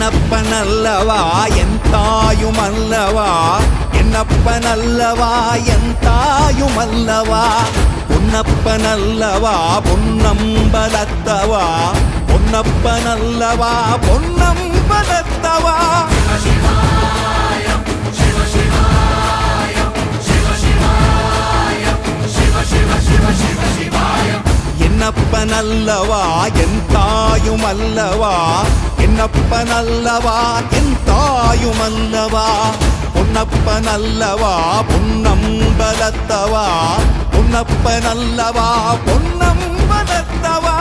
என்னப்பனல்லவா என் தாயுமல்லவா, என்னப்பனல்லவா என் தாயுமல்லவா, பொன்னப்பனல்லவா பொன்னம்பலத்தவா, பொன்னப்பனல்லவா பொன்னம்பலத்தவா. என்னப்பனல்லவா என் தாயுமல்லவா, என்னப்பனல்லவா என் தாயுமல்லவா, பொன்னப்பனல்லவா பொன்னம்பலத்தவா, பொன்னப்பனல்லவா பொன்னம்பலத்தவா.